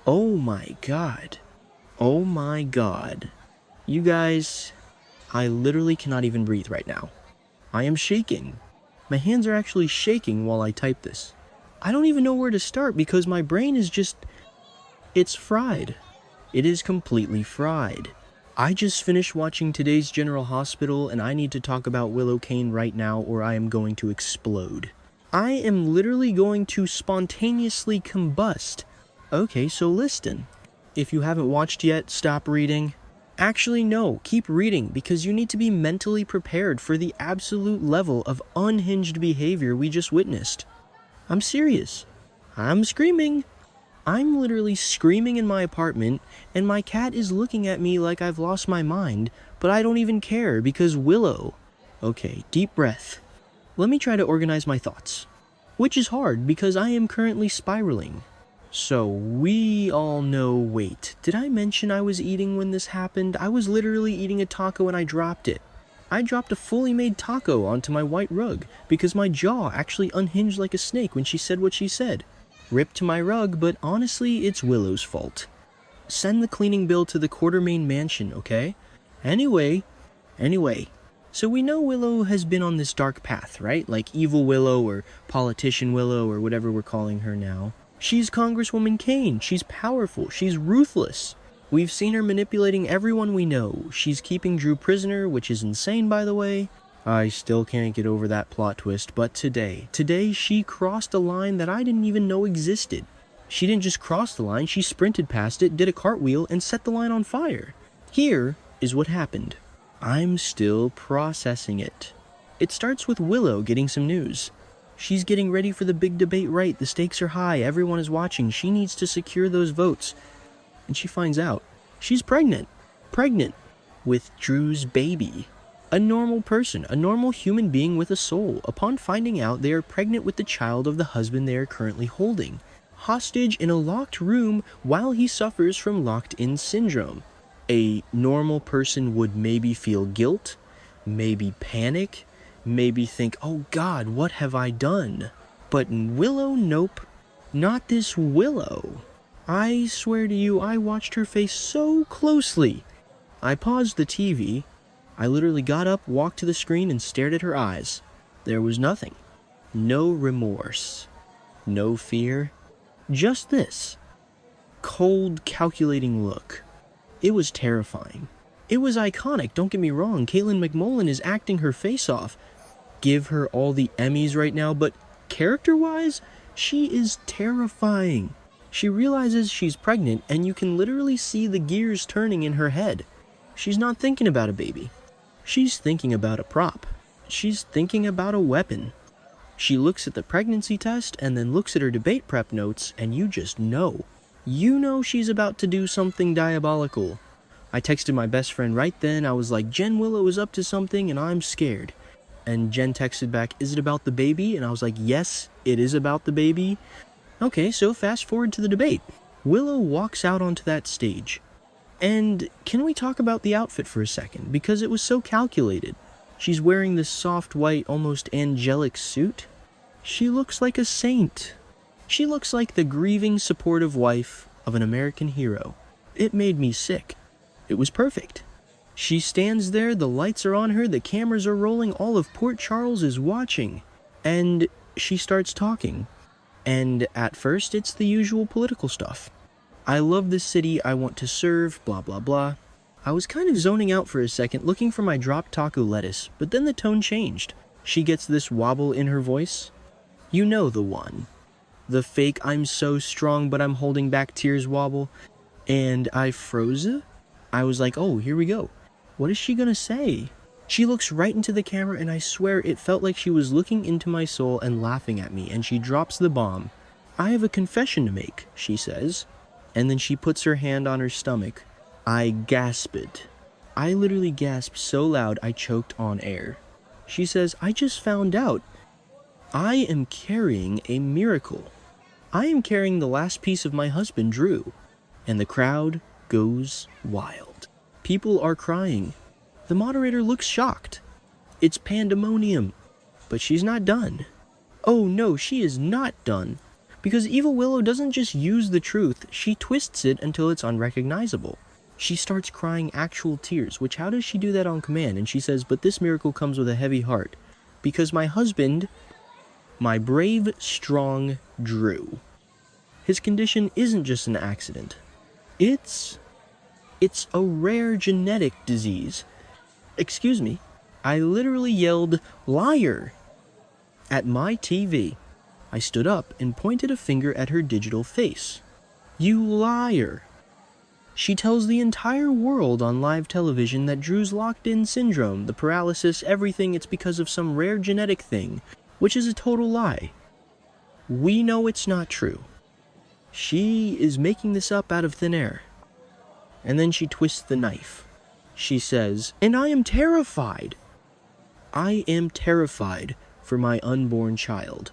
Oh my god. Oh my god. You guys, I literally cannot even breathe right now. I am shaking. My hands are actually shaking while I type this. I don't even know where to start because my brain is just... It's fried. It is completely fried. I just finished watching today's General Hospital and I need to talk about Willow Kane right now or I am going to explode. I am literally going to spontaneously combust. Okay, so listen. If you haven't watched yet, stop reading. Actually, no, keep reading because you need to be mentally prepared for the absolute level of unhinged behavior we just witnessed. I'm serious. I'm screaming. I'm literally screaming in my apartment, and my cat is looking at me like I've lost my mind, but I don't even care because Willow. Okay, deep breath. Let me try to organize my thoughts. Which is hard because I am currently spiraling. So, we all know, wait, did I mention I was eating when this happened? I was literally eating a taco and I dropped it. I dropped a fully made taco onto my white rug because my jaw actually unhinged like a snake when she said what she said. Rip to my rug, but honestly, it's Willow's fault. Send the cleaning bill to the Quartermain Mansion, okay? Anyway, so we know Willow has been on this dark path, right? Like Evil Willow or Politician Willow or whatever we're calling her now. She's Congresswoman Kane. She's powerful. She's ruthless. We've seen her manipulating everyone we know. She's keeping Drew prisoner, which is insane, by the way. I still can't get over that plot twist, but today she crossed a line that I didn't even know existed. She didn't just cross the line, she sprinted past it, did a cartwheel, and set the line on fire. Here is what happened. I'm still processing it. It starts with Willow getting some news. She's getting ready for the big debate, right? The stakes are high, everyone is watching, she needs to secure those votes. And she finds out she's pregnant with Drew's baby. A normal person, a normal human being with a soul, upon finding out they are pregnant with the child of the husband they are currently holding, hostage in a locked room while he suffers from locked-in syndrome. A normal person would maybe feel guilt, maybe panic, maybe think, oh God, what have I done? But Willow, nope, not this Willow. I swear to you, I watched her face so closely. I paused the TV. I literally got up, walked to the screen, and stared at her eyes. There was nothing. No remorse. No fear. Just this. Cold, calculating look. It was terrifying. It was iconic, don't get me wrong. Caitlin McMullen is acting her face off. Give her all the Emmys right now, but character-wise, she is terrifying. She realizes she's pregnant, and you can literally see the gears turning in her head. She's not thinking about a baby. She's thinking about a prop. She's thinking about a weapon. She looks at the pregnancy test and then looks at her debate prep notes and you just know. You know she's about to do something diabolical. I texted my best friend right then. I was like, Jen, Willow is up to something and I'm scared. And Jen texted back, is it about the baby? And I was like, yes, it is about the baby. Okay, so fast forward to the debate. Willow walks out onto that stage. And can we talk about the outfit for a second? Because it was so calculated. She's wearing this soft white, almost angelic suit. She looks like a saint. She looks like the grieving, supportive wife of an American hero. It made me sick. It was perfect. She stands there, the lights are on her, the cameras are rolling, all of Port Charles is watching. And she starts talking. And at first, it's the usual political stuff. I love this city, I want to serve, blah blah blah. I was kind of zoning out for a second, looking for my dropped taco lettuce, but then the tone changed. She gets this wobble in her voice. You know the one. The fake I'm so strong but I'm holding back tears wobble. And I froze. I was like, oh, here we go. What is she gonna say? She looks right into the camera and I swear it felt like she was looking into my soul and laughing at me, and she drops the bomb. I have a confession to make, she says. And then she puts her hand on her stomach. I gasped. I literally gasped so loud I choked on air. She says, I just found out. I am carrying a miracle. I am carrying the last piece of my husband, Drew. And the crowd goes wild. People are crying. The moderator looks shocked. It's pandemonium. But she's not done. Oh no, she is not done. Because evil Willow doesn't just use the truth, she twists it until it's unrecognizable. She starts crying actual tears, which how does she do that on command? And she says, but this miracle comes with a heavy heart. Because my husband, my brave, strong Drew, his condition isn't just an accident. It's a rare genetic disease. Excuse me, I literally yelled, liar, at my TV. I stood up and pointed a finger at her digital face. You liar. She tells the entire world on live television that Drew's locked-in syndrome, the paralysis, everything, it's because of some rare genetic thing, which is a total lie. We know it's not true. She is making this up out of thin air. And then she twists the knife. She says, and I am terrified. I am terrified for my unborn child,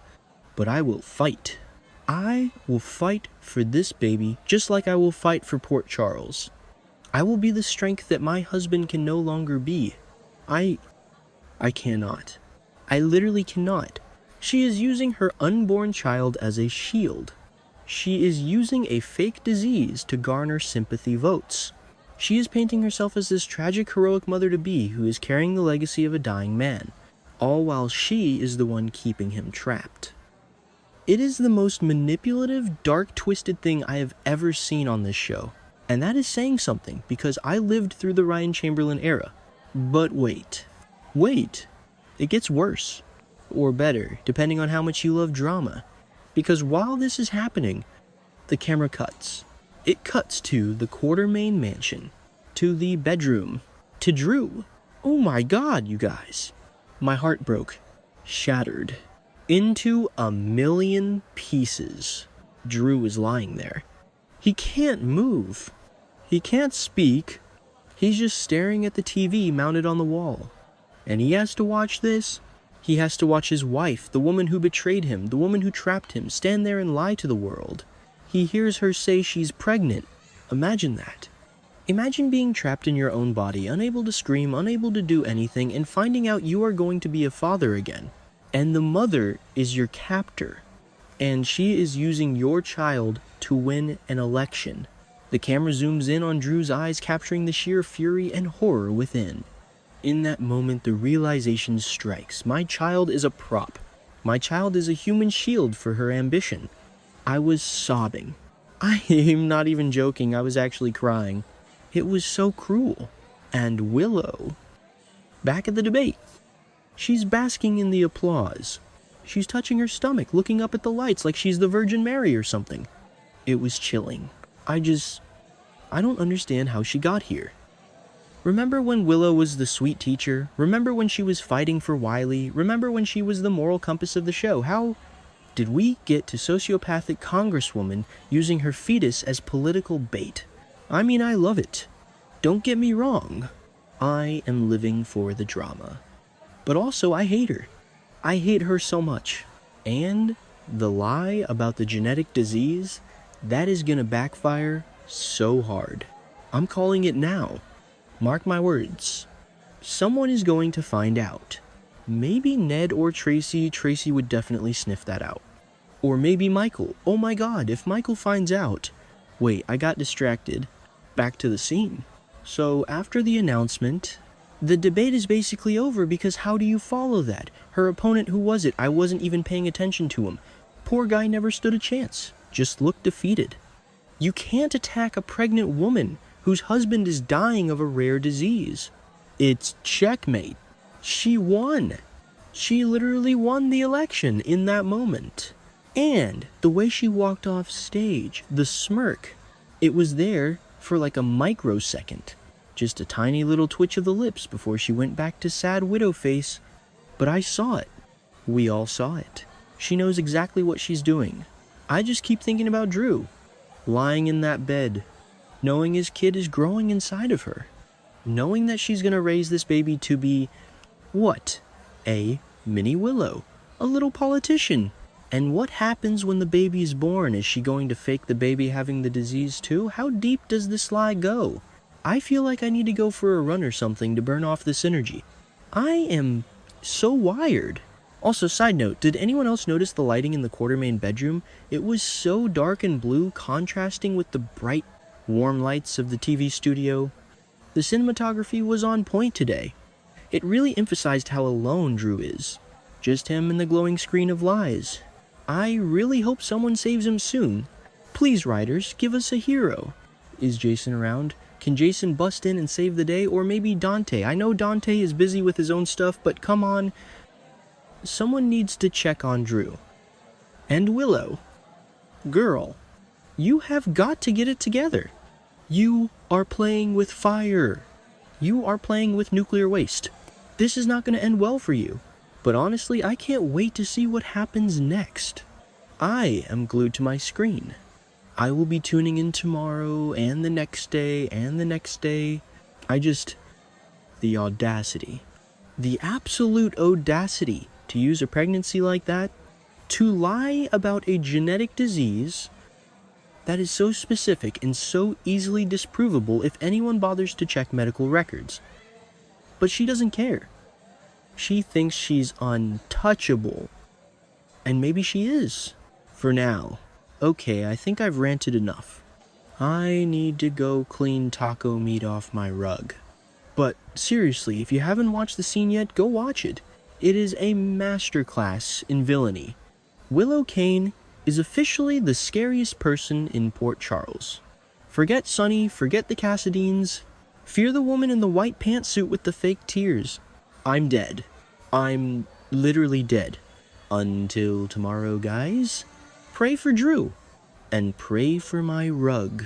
but I will fight. I will fight for this baby just like I will fight for Port Charles. I will be the strength that my husband can no longer be. I cannot. I literally cannot. She is using her unborn child as a shield. She is using a fake disease to garner sympathy votes. She is painting herself as this tragic, heroic mother-to-be who is carrying the legacy of a dying man, all while she is the one keeping him trapped. It is the most manipulative, dark, twisted thing I have ever seen on this show. And that is saying something, because I lived through the Ryan Chamberlain era. But wait. It gets worse. Or better, depending on how much you love drama. Because while this is happening, the camera cuts. It cuts to the Quartermain mansion, to the bedroom, to Drew. Oh my god, you guys. My heart broke, shattered, into a million pieces. Drew is lying there. He can't move. He can't speak. He's just staring at the TV mounted on the wall. And he has to watch this. He has to watch his wife, the woman who betrayed him, the woman who trapped him, stand there and lie to the world. He hears her say she's pregnant. Imagine that. Imagine being trapped in your own body, unable to scream, unable to do anything, and finding out you are going to be a father again. And the mother is your captor. And she is using your child to win an election. The camera zooms in on Drew's eyes, capturing the sheer fury and horror within. In that moment, the realization strikes. My child is a prop. My child is a human shield for her ambition. I was sobbing. I am not even joking, I was actually crying. It was so cruel. And Willow, back at the debate, she's basking in the applause. She's touching her stomach, looking up at the lights like she's the Virgin Mary or something. It was chilling. I don't understand how she got here. Remember when Willow was the sweet teacher? Remember when she was fighting for Wiley? Remember when she was the moral compass of the show? How did we get to sociopathic congresswoman using her fetus as political bait? I mean, I love it. Don't get me wrong. I am living for the drama. But also, I hate her. I hate her so much. And the lie about the genetic disease, that is gonna backfire so hard. I'm calling it now. Mark my words. Someone is going to find out. Maybe Ned or Tracy. Tracy would definitely sniff that out. Or maybe Michael. Oh my god, if Michael finds out. Wait, I got distracted. Back to the scene. So after the announcement, the debate is basically over because how do you follow that? Her opponent, who was it? I wasn't even paying attention to him. Poor guy never stood a chance. Just looked defeated. You can't attack a pregnant woman whose husband is dying of a rare disease. It's checkmate. She won. She literally won the election in that moment. And the way she walked off stage, the smirk, it was there for like a microsecond. Just a tiny little twitch of the lips before she went back to sad widow face. But I saw it. We all saw it. She knows exactly what she's doing. I just keep thinking about Drew, lying in that bed, knowing his kid is growing inside of her, knowing that she's gonna raise this baby to be, what? A mini Willow, a little politician. And what happens when the baby is born? Is she going to fake the baby having the disease too? How deep does this lie go? I feel like I need to go for a run or something to burn off this energy. I am so wired. Also, side note, did anyone else notice the lighting in the Quartermain bedroom? It was so dark and blue, contrasting with the bright, warm lights of the TV studio. The cinematography was on point today. It really emphasized how alone Drew is. Just him and the glowing screen of lies. I really hope someone saves him soon. Please, writers, give us a hero. Is Jason around? Can Jason bust in and save the day? Or maybe Dante? I know Dante is busy with his own stuff, but come on. Someone needs to check on Drew. And Willow. Girl, you have got to get it together. You are playing with fire. You are playing with nuclear waste. This is not going to end well for you. But honestly, I can't wait to see what happens next. I am glued to my screen. I will be tuning in tomorrow and the next day and the next day. The audacity. The absolute audacity to use a pregnancy like that, to lie about a genetic disease that is so specific and so easily disprovable if anyone bothers to check medical records. But she doesn't care. She thinks she's untouchable. And maybe she is. For now. Okay, I think I've ranted enough. I need to go clean taco meat off my rug. But seriously, if you haven't watched the scene yet, go watch it. It is a masterclass in villainy. Willow Kane is officially the scariest person in Port Charles. Forget Sunny, forget the Cassadines. Fear the woman in the white pantsuit with the fake tears. I'm dead. I'm literally dead. Until tomorrow, guys. Pray for Drew. And pray for my rug.